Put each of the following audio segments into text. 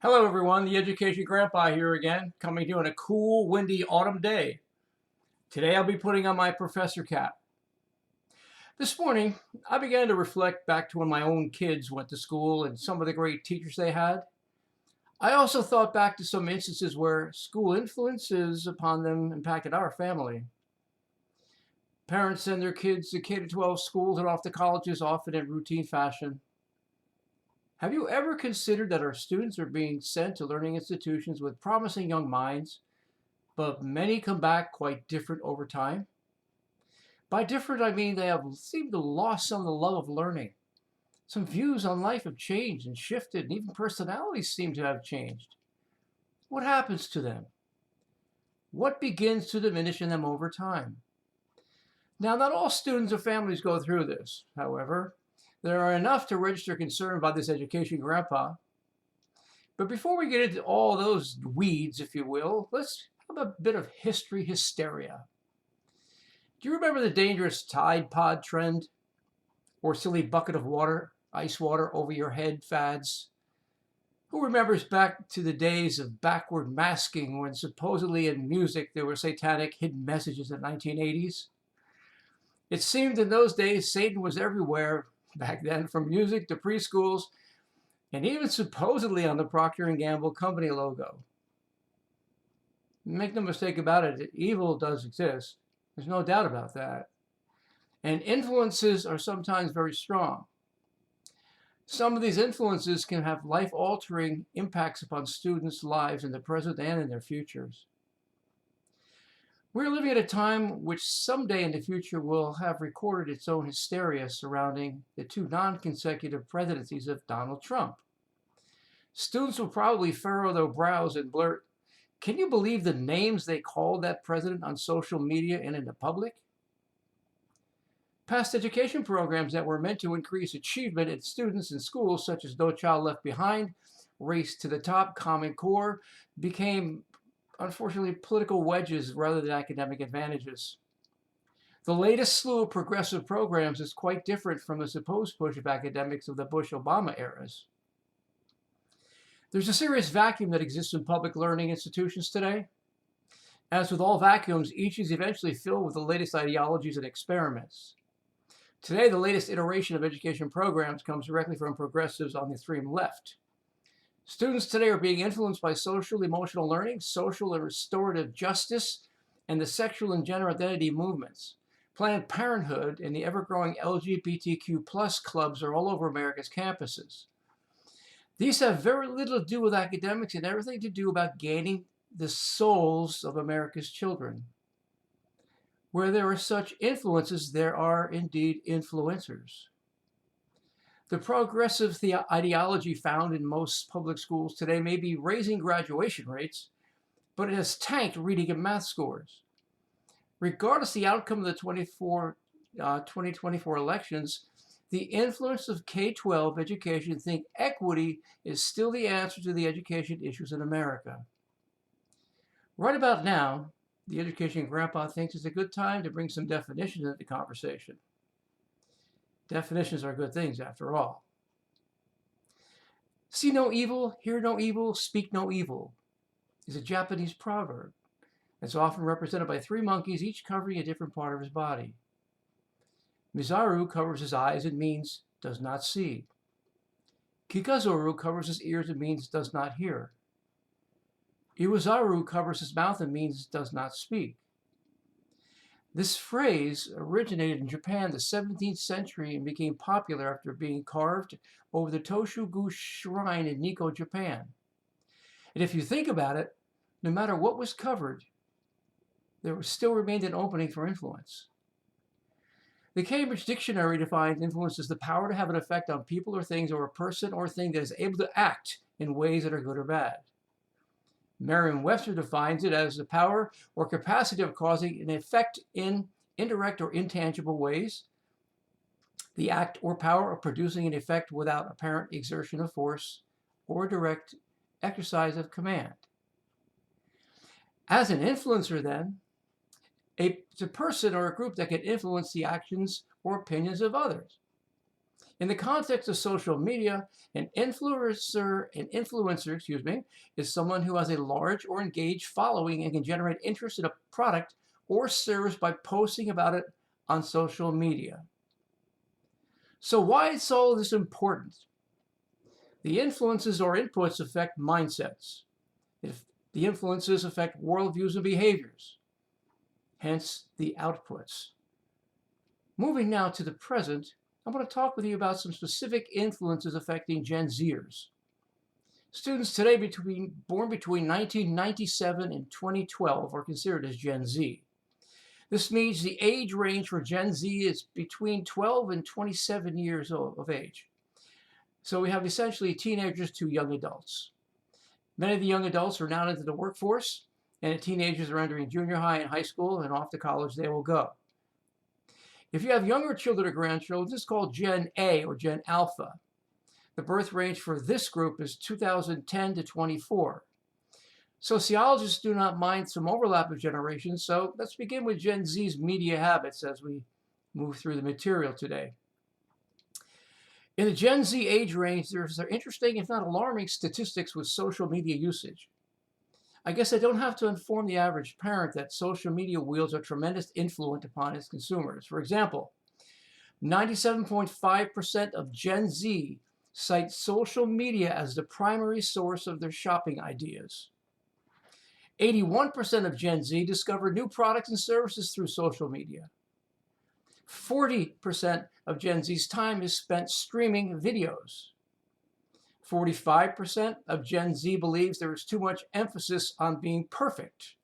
Hello everyone, the Education Grandpa here again, coming to you on a cool, windy autumn day. Today I'll be putting on my professor cap. This morning, I began to reflect back to when my own kids went to school and some of the great teachers they had. I also thought back to some instances where school influences upon them impacted our family. Parents send their kids to K-12 schools and off to colleges, often in routine fashion. Have you ever considered that our students are being sent to learning institutions with promising young minds, but many come back quite different over time? By different, I mean they have seemed to lost some of the love of learning. Some views on life have changed and shifted, and even personalities seem to have changed. What happens to them? What begins to diminish in them over time? Now, not all students or families go through this. However, there are enough to register concern about this education grandpa. But before we get into all those weeds, if you will, let's have a bit of history hysteria. Do you remember the dangerous Tide Pod trend? Or silly bucket of water, ice water over your head fads? Who remembers back to the days of backward masking when supposedly in music there were satanic hidden messages in the 1980s? It seemed in those days Satan was everywhere back then, from music to preschools, and even supposedly on the Procter & Gamble company logo. Make no mistake about it, evil does exist. There's no doubt about that. And influences are sometimes very strong. Some of these influences can have life-altering impacts upon students' lives in the present and in their futures. We're living at a time which someday in the future will have recorded its own hysteria surrounding the two non-consecutive presidencies of Donald Trump. Students will probably furrow their brows and blurt, "Can you believe the names they called that president on social media and in the public?" Past education programs that were meant to increase achievement in students in schools, such as No Child Left Behind, Race to the Top, Common Core, became unfortunately political wedges rather than academic advantages. The latest slew of progressive programs is quite different from the supposed push of academics of the Bush-Obama eras. There's a serious vacuum that exists in public learning institutions today. As with all vacuums, each is eventually filled with the latest ideologies and experiments. Today, the latest iteration of education programs comes directly from progressives on the extreme left. Students today are being influenced by social emotional learning, social and restorative justice, and the sexual and gender identity movements. Planned Parenthood and the ever-growing LGBTQ+ clubs are all over America's campuses. These have very little to do with academics and everything to do about gaining the souls of America's children. Where there are such influences, there are indeed influencers. The progressive ideology found in most public schools today may be raising graduation rates, but it has tanked reading and math scores. Regardless of the outcome of the 2024 elections, the influence of K-12 education think equity is still the answer to the education issues in America. Right about now, the education grandpa thinks it's a good time to bring some definitions into the conversation. Definitions are good things, after all. See no evil, hear no evil, speak no evil is a Japanese proverb. It's often represented by three monkeys, each covering a different part of his body. Mizaru covers his eyes and means does not see. Kikazoru covers his ears and means does not hear. Iwazaru covers his mouth and means does not speak. This phrase originated in Japan the 17th century and became popular after being carved over the Toshugu Shrine in Nikko, Japan. And if you think about it, no matter what was covered, there still remained an opening for influence. The Cambridge Dictionary defines influence as the power to have an effect on people or things, or a person or thing that is able to act in ways that are good or bad. Merriam-Webster defines it as the power or capacity of causing an effect in indirect or intangible ways, the act or power of producing an effect without apparent exertion of force or direct exercise of command. As an influencer, then, it's a person or a group that can influence the actions or opinions of others. In the context of social media, an influencer, is someone who has a large or engaged following and can generate interest in a product or service by posting about it on social media. So why is all this important? The influences or inputs affect mindsets. If the influences affect worldviews and behaviors, hence the outputs. Moving now to the present, I'm going to talk with you about some specific influences affecting Gen Zers. Students today born between 1997 and 2012 are considered as Gen Z. This means the age range for Gen Z is between 12 and 27 years of age. So we have essentially teenagers to young adults. Many of the young adults are now into the workforce, and the teenagers are entering junior high and high school, and off to college they will go. If you have younger children or grandchildren, this is called Gen A or Gen Alpha. The birth range for this group is 2010 to 24. Sociologists do not mind some overlap of generations, so let's begin with Gen Z's media habits as we move through the material today. In the Gen Z age range, there's interesting, if not alarming, statistics with social media usage. I guess I don't have to inform the average parent that social media wields a tremendous influence upon its consumers. For example, 97.5% of Gen Z cite social media as the primary source of their shopping ideas. 81% of Gen Z discover new products and services through social media. 40% of Gen Z's time is spent streaming videos. 45% of Gen Z believes there is too much emphasis on being perfect.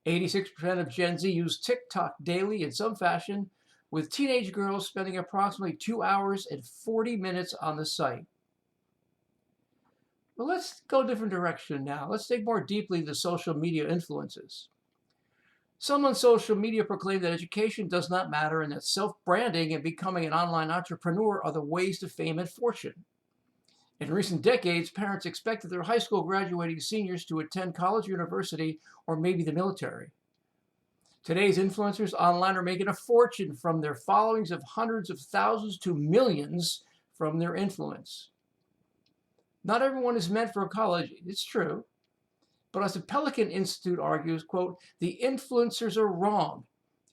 86% of Gen Z use TikTok daily in some fashion, with teenage girls spending approximately 2 hours and 40 minutes on the site. But let's go a different direction now. Let's dig more deeply into social media influences. Some on social media proclaim that education does not matter and that self-branding and becoming an online entrepreneur are the ways to fame and fortune. In recent decades, parents expected their high school graduating seniors to attend college, university, or maybe the military. Today's influencers online are making a fortune from their followings of hundreds of thousands to millions from their influence. Not everyone is meant for college, it's true. But as the Pelican Institute argues, quote, the influencers are wrong.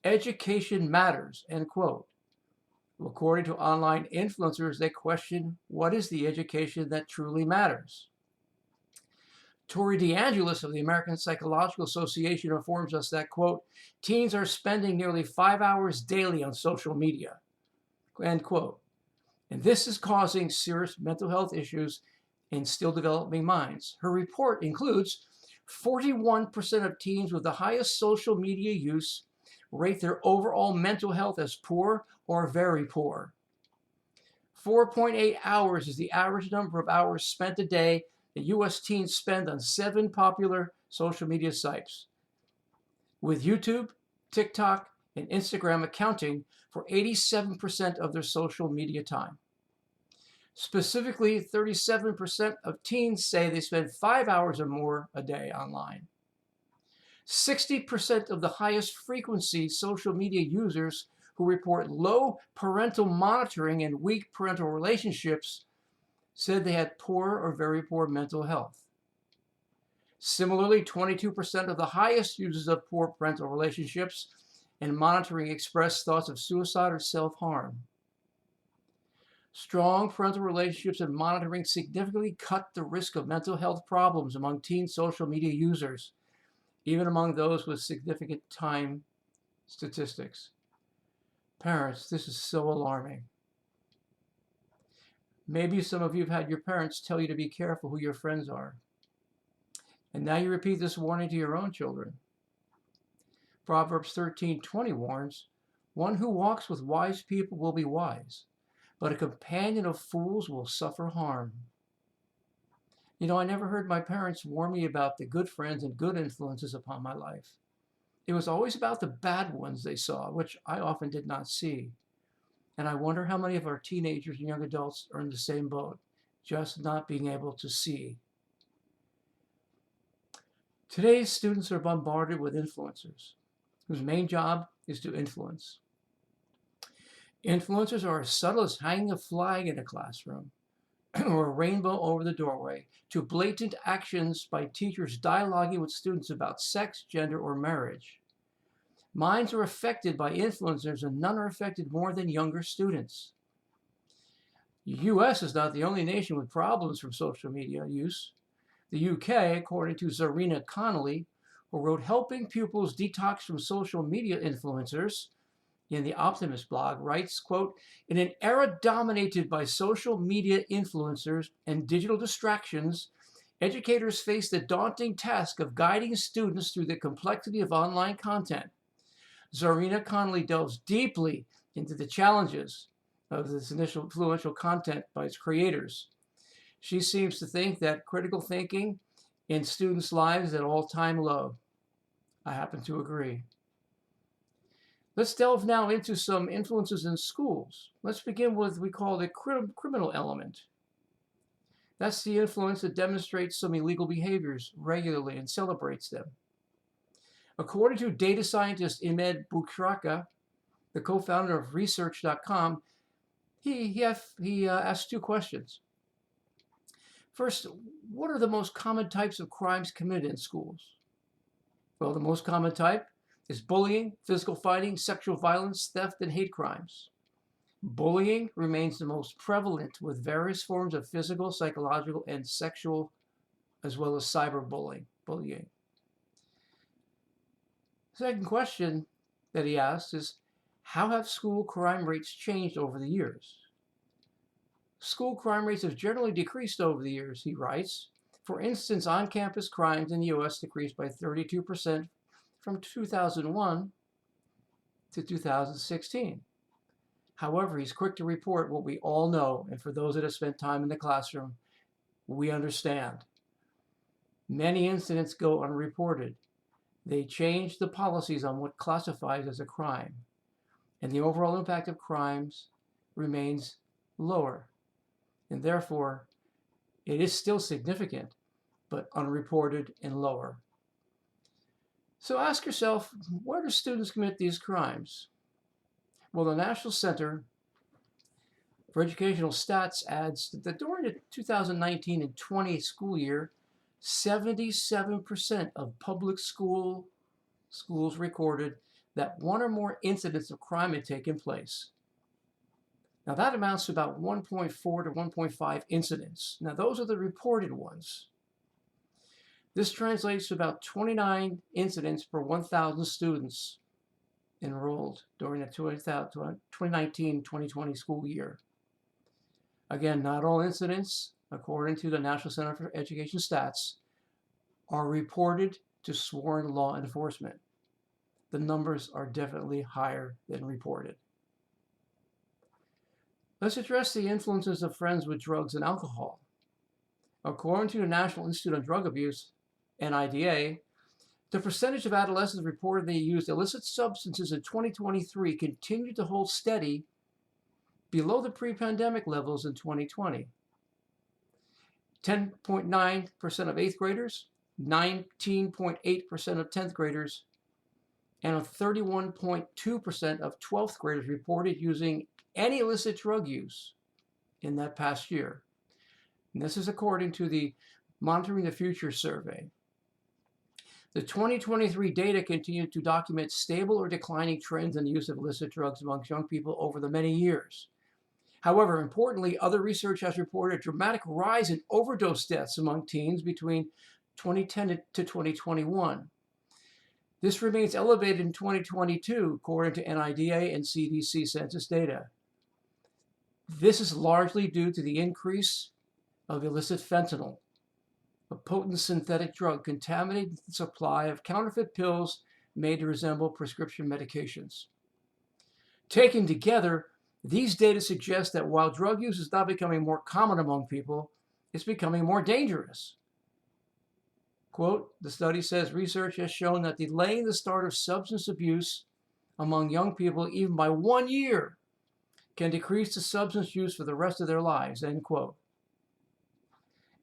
Education matters, end quote. Well, according to online influencers, they question what is the education that truly matters. Tori DeAngelis of the American Psychological Association informs us that, quote, teens are spending nearly 5 hours daily on social media, end quote. And this is causing serious mental health issues in still developing minds. Her report includes 41% of teens with the highest social media use rate their overall mental health as poor or very poor. 4.8 hours is the average number of hours spent a day that U.S. teens spend on 7 popular social media sites, with YouTube, TikTok, and Instagram accounting for 87% of their social media time. Specifically, 37% of teens say they spend 5 hours or more a day online. 60% of the highest frequency social media users who report low parental monitoring and weak parental relationships said they had poor or very poor mental health. Similarly, 22% of the highest users of poor parental relationships and monitoring expressed thoughts of suicide or self-harm. Strong parental relationships and monitoring significantly cut the risk of mental health problems among teen social media users, even among those with significant time statistics. Parents, this is so alarming. Maybe some of you have had your parents tell you to be careful who your friends are. And now you repeat this warning to your own children. Proverbs 13:20 warns, one who walks with wise people will be wise, but a companion of fools will suffer harm. You know, I never heard my parents warn me about the good friends and good influences upon my life. It was always about the bad ones they saw, which I often did not see. And I wonder how many of our teenagers and young adults are in the same boat, just not being able to see. Today's students are bombarded with influencers, whose main job is to influence. Influencers are as subtle as hanging a flag in a classroom or a rainbow over the doorway, to blatant actions by teachers dialoguing with students about sex, gender, or marriage. Minds are affected by influencers, and none are affected more than younger students. The US is not the only nation with problems from social media use. The UK, according to Zarra Connolly, who wrote Helping Pupils Detox from Social Media Influencers in the Optimist blog, writes, quote, in an era dominated by social media influencers and digital distractions, educators face the daunting task of guiding students through the complexity of online content. Zarra Connolly delves deeply into the challenges of this initial influential content by its creators. She seems to think that critical thinking in students' lives is at all-time low. I happen to agree. Let's delve now into some influences in schools. Let's begin with what we call the criminal element. That's the influence that demonstrates some illegal behaviors regularly and celebrates them. According to data scientist Imed Bukraka, the co-founder of Research.com, he asked two questions. First, what are the most common types of crimes committed in schools? Well, the most common type is bullying, physical fighting, sexual violence, theft, and hate crimes. Bullying remains the most prevalent, with various forms of physical, psychological, and sexual, as well as cyberbullying. Second question that he asked is, how have school crime rates changed over the years? School crime rates have generally decreased over the years, he writes. For instance, on-campus crimes in the U.S. decreased by 32% from 2001 to 2016. However, he's quick to report what we all know, and for those that have spent time in the classroom, we understand. Many incidents go unreported. They change the policies on what classifies as a crime, and the overall impact of crimes remains lower. And therefore, it is still significant, but unreported and lower. So ask yourself, where do students commit these crimes? Well, the National Center for Educational Stats adds that during the 2019 and 20 school year, 77% of public schools recorded that one or more incidents of crime had taken place. Now that amounts to about 1.4 to 1.5 incidents. Now those are the reported ones. This translates to about 29 incidents per 1,000 students enrolled during the 2019-2020 school year. Again, not all incidents, according to the National Center for Education Stats, are reported to sworn law enforcement. The numbers are definitely higher than reported. Let's address the influences of friends with drugs and alcohol. According to the National Institute on Drug Abuse, NIDA, the percentage of adolescents reported they used illicit substances in 2023 continued to hold steady below the pre-pandemic levels in 2020. 10.9% of 8th graders, 19.8% of 10th graders, and 31.2% of 12th graders reported using any illicit drug use in that past year. And this is according to the Monitoring the Future survey. The 2023 data continued to document stable or declining trends in the use of illicit drugs amongst young people over the many years. However, importantly, other research has reported a dramatic rise in overdose deaths among teens between 2010 to 2021. This remains elevated in 2022, according to NIDA and CDC census data. This is largely due to the increase of illicit fentanyl, a potent synthetic drug contaminating the supply of counterfeit pills made to resemble prescription medications. Taken together, these data suggest that while drug use is not becoming more common among people, it's becoming more dangerous. Quote, the study says research has shown that delaying the start of substance abuse among young people even by 1 year can decrease the substance use for the rest of their lives, end quote.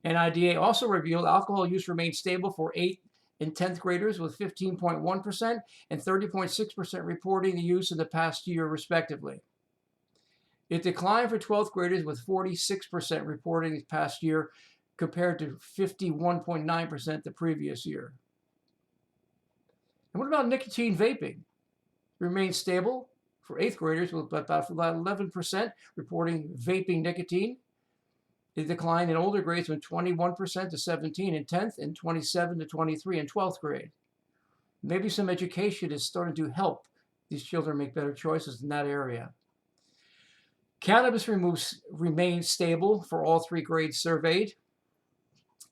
NIDA also revealed alcohol use remained stable for 8th and 10th graders, with 15.1% and 30.6% reporting the use in the past year, respectively. It declined for 12th graders with 46% reporting this past year compared to 51.9% the previous year. And what about nicotine vaping? It remained stable for 8th graders with about 11% reporting vaping nicotine. It declined in older grades from 21% to 17% in 10th and 27% to 23% in 12th grade. Maybe some education is starting to help these children make better choices in that area. Cannabis remains stable for all 3 grades surveyed.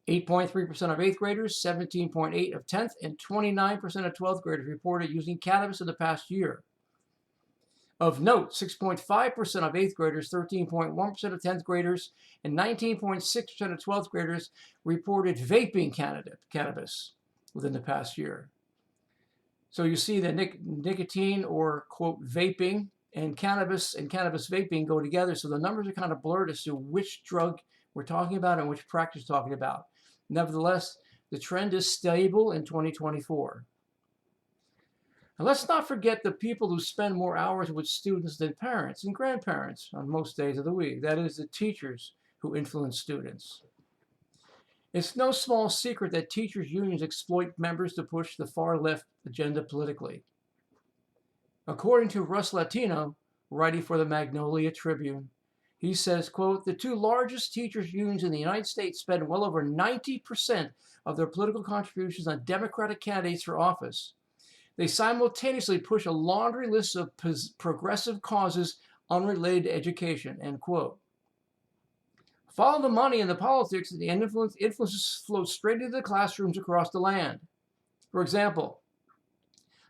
8.3% of 8th graders, 17.8% of 10th, and 29% of 12th graders reported using cannabis in the past year. Of note, 6.5% of 8th graders, 13.1% of 10th graders, and 19.6% of 12th graders reported vaping cannabis within the past year. So you see that nicotine, or quote vaping, and cannabis vaping go together. So the numbers are kind of blurred as to which drug we're talking about and which practice we're talking about. Nevertheless, the trend is stable in 2024. And let's not forget the people who spend more hours with students than parents and grandparents on most days of the week. That is, the teachers who influence students. It's no small secret that teachers' unions exploit members to push the far left agenda politically. According to Russ Latino, writing for the Magnolia Tribune, he says, quote, the 2 largest teachers' unions in the United States spend well over 90% of their political contributions on Democratic candidates for office. They simultaneously push a laundry list of progressive causes unrelated to education, end quote. Follow the money and the politics, and the influences flow straight into the classrooms across the land. For example,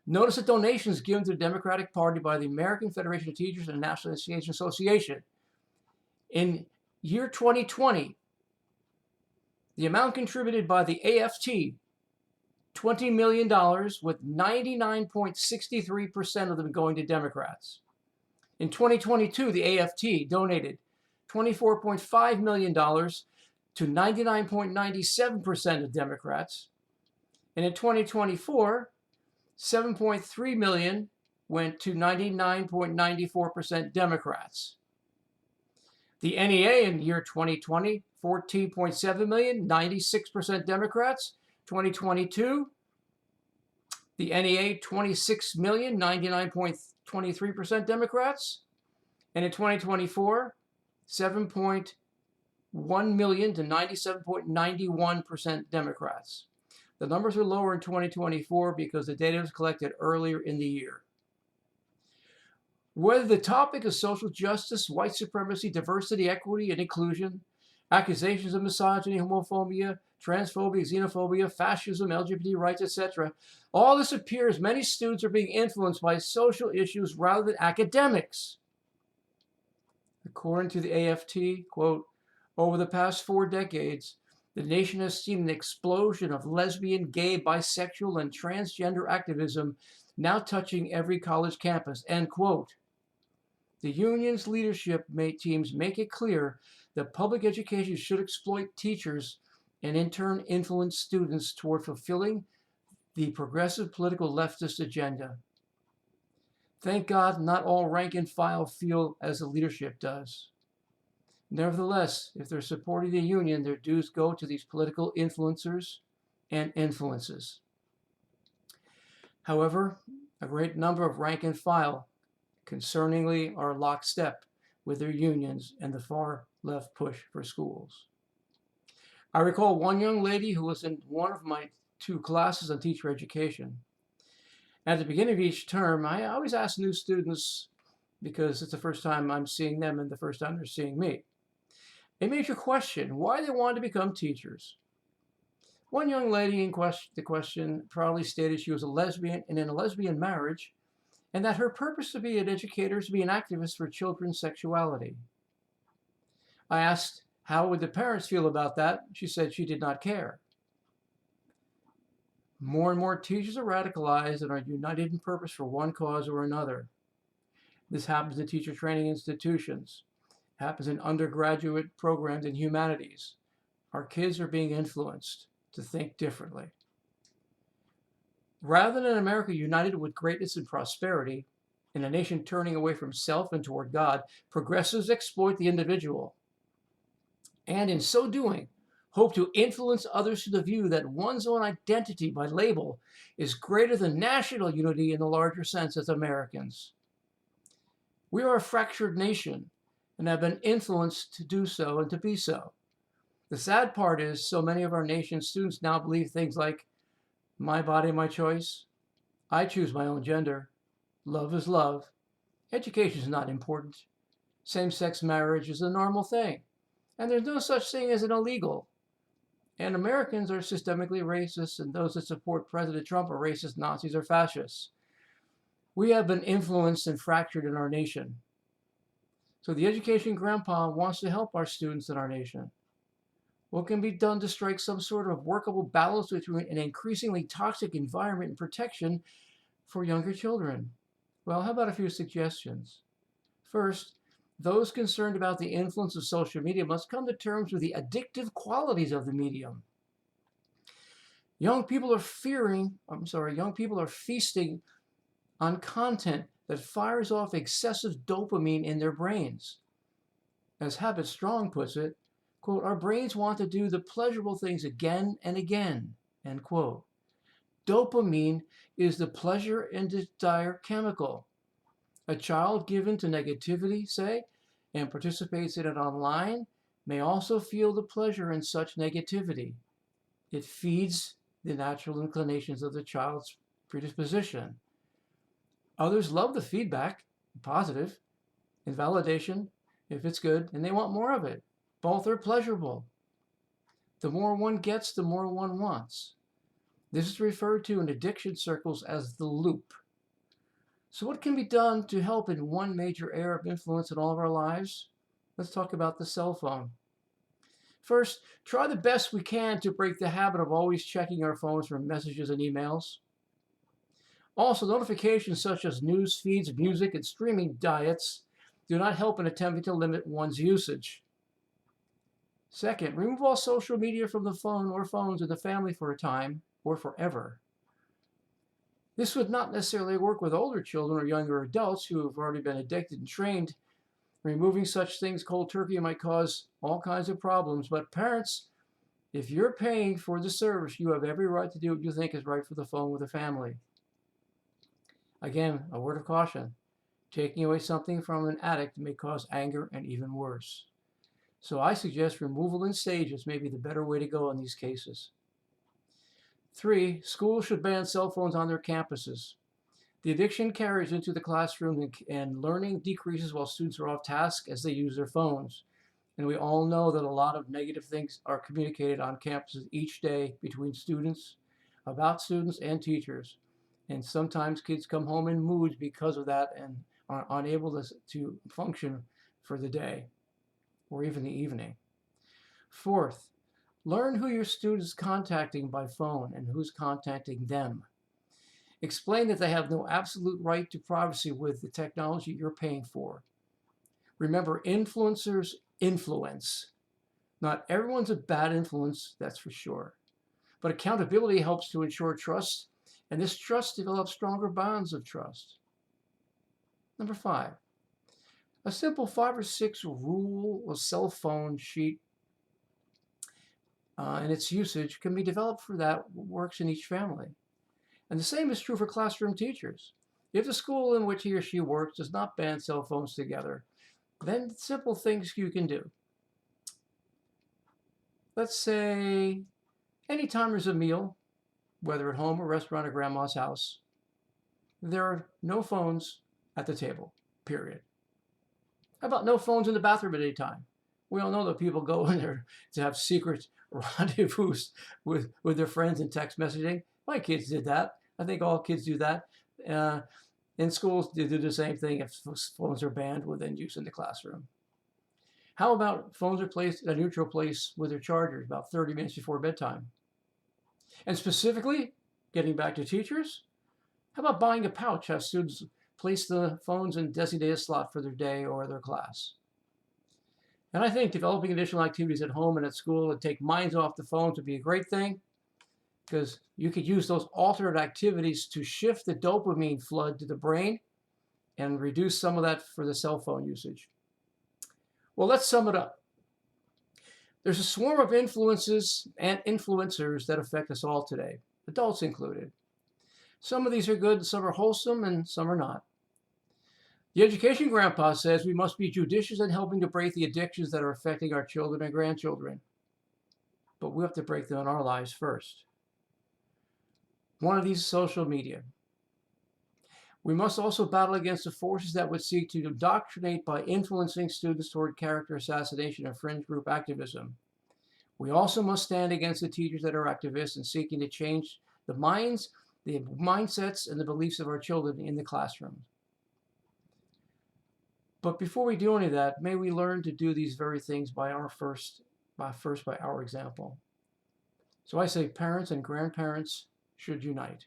notice the donations given to the Democratic Party by the American Federation of Teachers and National Education Association. In year 2020, the amount contributed by the AFT, $20 million, with 99.63% of them going to Democrats. In 2022, the AFT donated $24.5 million to 99.97% of Democrats. And in 2024, $7.3 million went to 99.94% Democrats. The NEA in year 2020, $14.7 million, 96% Democrats. 2022, the NEA, $26 million, 99.23% Democrats. And in 2024, $7.1 million to 97.91% Democrats. The numbers are lower in 2024 because the data was collected earlier in the year. Whether the topic is social justice, white supremacy, diversity, equity, and inclusion, accusations of misogyny, homophobia, transphobia, xenophobia, fascism, LGBT rights, etc., all this appears many students are being influenced by social issues rather than academics. According to the AFT, quote, over the past 4 decades, the nation has seen an explosion of lesbian, gay, bisexual, and transgender activism now touching every college campus, end quote. The union's leadership teams make it clear that public education should exploit teachers and in turn influence students toward fulfilling the progressive political leftist agenda. Thank God not all rank and file feel as the leadership does. Nevertheless, if they're supporting the union, their dues go to these political influencers and influences. However, a great number of rank and file, concerningly, are lockstep with their unions and the far left push for schools. I recall one young lady who was in one of my 2 classes on teacher education. At the beginning of each term, I always ask new students, because it's the first time I'm seeing them and the first time they're seeing me, a major question, why they wanted to become teachers. One young lady in the question proudly stated she was a lesbian and in a lesbian marriage, and that her purpose to be an educator is to be an activist for children's sexuality. I asked, how would the parents feel about that? She said she did not care. More and more teachers are radicalized and are united in purpose for one cause or another. This happens in teacher training institutions, happens in undergraduate programs in humanities. Our kids are being influenced to think differently. Rather than an America united with greatness and prosperity, In a nation turning away from self and toward God, progressives exploit the individual, and in so doing, hope to influence others to the view that one's own identity by label is greater than national unity in the larger sense as Americans. We are a fractured nation and have been influenced to do so and to be so. The sad part is so many of our nation's students now believe things like, my body, my choice, I choose my own gender, love is love, education is not important, same-sex marriage is a normal thing, and there's no such thing as an illegal. And Americans are systemically racist, and those that support President Trump are racist, Nazis, or fascists. We have been influenced and fractured in our nation. So the education grandpa wants to help our students in our nation. What can be done to strike some sort of workable balance between an increasingly toxic environment and protection for younger children? Well, how about a few suggestions? First, those concerned about the influence of social media must come to terms with the addictive qualities of the medium. Young people are feasting on content that fires off excessive dopamine in their brains. As Habit Strong puts it, quote, our brains want to do the pleasurable things again and again, end quote. Dopamine is the pleasure and desire chemical. A child given to negativity, say, and participates in it online, may also feel the pleasure in such negativity. It feeds the natural inclinations of the child's predisposition. Others love the feedback, positive, and validation, if it's good, and they want more of it. Both are pleasurable. The more one gets, the more one wants. This is referred to in addiction circles as the loop. So what can be done to help in one major area of influence in all of our lives? Let's talk about the cell phone. First, try the best we can to break the habit of always checking our phones for messages and emails. Also, notifications such as news feeds, music, and streaming diets do not help in attempting to limit one's usage. Second, remove all social media from the phone or phones in the family for a time or forever. This would not necessarily work with older children or younger adults who have already been addicted and trained. Removing such things cold turkey might cause all kinds of problems, but parents, if you're paying for the service, you have every right to do what you think is right for the phone with the family. Again, a word of caution. Taking away something from an addict may cause anger and even worse. So I suggest removal in stages may be the better way to go in these cases. 3, schools should ban cell phones on their campuses. The addiction carries into the classroom and learning decreases while students are off task as they use their phones. And we all know that a lot of negative things are communicated on campuses each day between students, about students and teachers. And sometimes kids come home in moods because of that and are unable to function for the day or even the evening. 4th, learn who your student is contacting by phone and who's contacting them. Explain that they have no absolute right to privacy with the technology you're paying for. Remember, influencers influence. Not everyone's a bad influence, that's for sure. But accountability helps to ensure trust, and this trust develops stronger bonds of trust. Number 5, a simple 5 or 6 rule or cell phone sheet and its usage can be developed for that works in each family. And the same is true for classroom teachers. If the school in which he or she works does not ban cell phones together, then simple things you can do. Let's say anytime there's a meal, whether at home or restaurant or grandma's house, there are no phones at the table, period. How about no phones in the bathroom at any time? We all know that people go in there to have secret rendezvous with their friends and text messaging. My kids did that. I think all kids do that. In schools, they do the same thing if phones are banned within use in the classroom. How about phones are placed at a neutral place with their chargers about 30 minutes before bedtime? And specifically, getting back to teachers, how about buying a pouch, have students place the phones in designated slot for their day or their class? And I think developing additional activities at home and at school and take minds off the phones would be a great thing, because you could use those alternate activities to shift the dopamine flood to the brain and reduce some of that for the cell phone usage. Well, let's sum it up. There's a swarm of influences and influencers that affect us all today, adults included. Some of these are good, some are wholesome, and some are not. The Education Grandpa says we must be judicious in helping to break the addictions that are affecting our children and grandchildren. But we have to break them in our lives first. One of these is social media. We must also battle against the forces that would seek to indoctrinate by influencing students toward character assassination and fringe group activism. We also must stand against the teachers that are activists and seeking to change the minds, the mindsets, and the beliefs of our children in the classroom. But before we do any of that, may we learn to do these very things by our example. So I say parents and grandparents should unite.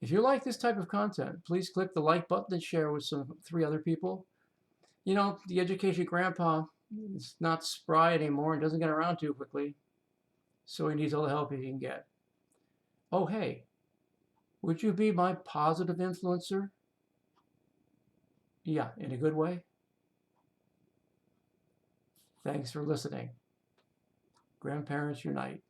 If you like this type of content, please click the like button and share with 3 other people. You know, the Education Grandpa is not spry anymore and doesn't get around too quickly, so he needs all the help he can get. Oh, hey, would you be my positive influencer? Yeah, in a good way. Thanks for listening. Grandparents unite.